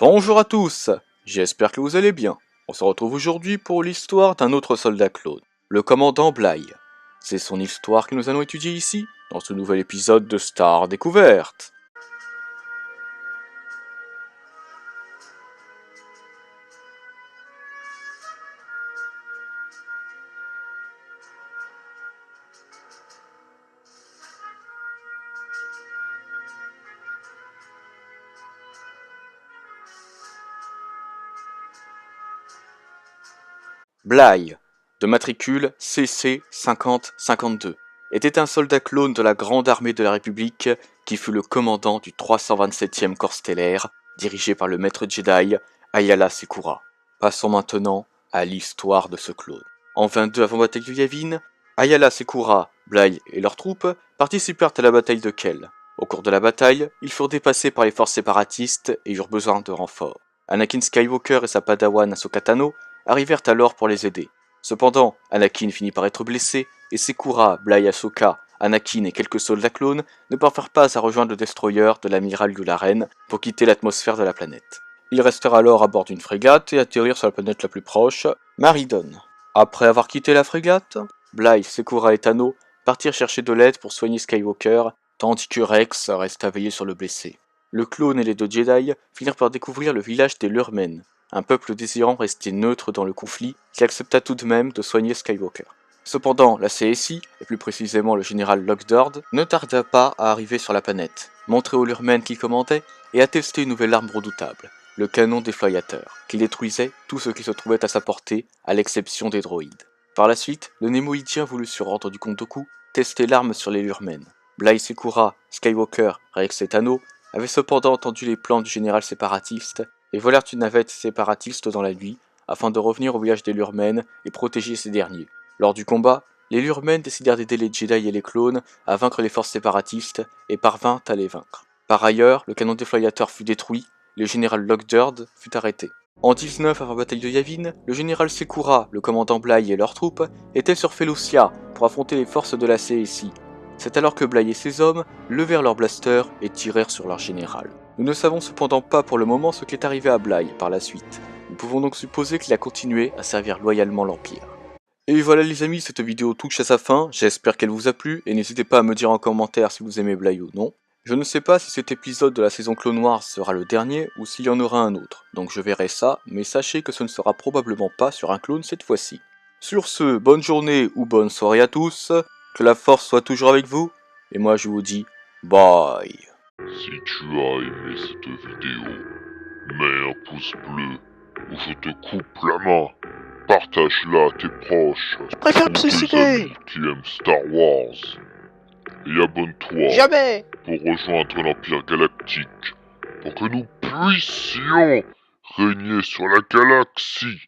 Bonjour à tous, j'espère que vous allez bien. On se retrouve aujourd'hui pour l'histoire d'un autre soldat clone, le commandant Bly. C'est son histoire que nous allons étudier ici, dans ce nouvel épisode de Star Découverte. Bly, de matricule CC 5052, était un soldat clone de la Grande Armée de la République qui fut le commandant du 327e Corps stellaire, dirigé par le maître Jedi Ayala Secura. Passons maintenant à l'histoire de ce clone. En 22 avant bataille de Yavin, Ayala Secura, Bly et leurs troupes participèrent à la bataille de Kel. Au cours de la bataille, ils furent dépassés par les forces séparatistes et eurent besoin de renforts. Anakin Skywalker et sa padawan Ahsoka Tano arrivèrent alors pour les aider. Cependant, Anakin finit par être blessé, et Secura, Bly, Ahsoka, Anakin et quelques soldats clones ne parvinrent pas à rejoindre le destroyer de l'amiral Yularen pour quitter l'atmosphère de la planète. Ils restèrent alors à bord d'une frégate et atterrirent sur la planète la plus proche, Maridon. Après avoir quitté la frégate, Bly, Secura et Tano partirent chercher de l'aide pour soigner Skywalker, tandis que Rex resta veiller sur le blessé. Le clone et les deux Jedi finirent par découvrir le village des Lurmen, un peuple désirant rester neutre dans le conflit, qui accepta tout de même de soigner Skywalker. Cependant, la CSI, et plus précisément le général Lockdord, ne tarda pas à arriver sur la planète, montrer aux Lurmen qui commandait et à tester une nouvelle arme redoutable, le canon déflayateur, qui détruisait tout ce qui se trouvait à sa portée, à l'exception des droïdes. Par la suite, le Némoïdien voulut sur ordre du comte Dooku tester l'arme sur les Lurmen. Bly, Secura, Skywalker, Rex et Tano avaient cependant entendu les plans du général séparatiste et volèrent une navette séparatiste dans la nuit afin de revenir au village des Lurmen et protéger ces derniers. Lors du combat, les Lurmen décidèrent d'aider les Jedi et les clones à vaincre les forces séparatistes et parvinrent à les vaincre. Par ailleurs, le canon déflayateur fut détruit, et le général Lockdord fut arrêté. En 19 avant la bataille de Yavin, le général Secura, le commandant Bly et leurs troupes étaient sur Felucia pour affronter les forces de la CSI. C'est alors que Bly et ses hommes levèrent leurs blasters et tirèrent sur leur général. Nous ne savons cependant pas pour le moment ce qui est arrivé à Bly par la suite. Nous pouvons donc supposer qu'il a continué à servir loyalement l'Empire. Et voilà les amis, cette vidéo touche à sa fin, j'espère qu'elle vous a plu, et n'hésitez pas à me dire en commentaire si vous aimez Bly ou non. Je ne sais pas si cet épisode de la saison Clone Wars sera le dernier, ou s'il y en aura un autre, donc je verrai ça, mais sachez que ce ne sera probablement pas sur un clone cette fois-ci. Sur ce, bonne journée ou bonne soirée à tous, que la force soit toujours avec vous, et moi je vous dis bye. Si tu as aimé cette vidéo, mets un pouce bleu ou je te coupe la main. Partage-la à tes proches. Je préfère me ou tes suicider. amis qui aiment Star Wars. Et abonne-toi Jamais. pour rejoindre l'Empire Galactique pour que nous puissions régner sur la galaxie.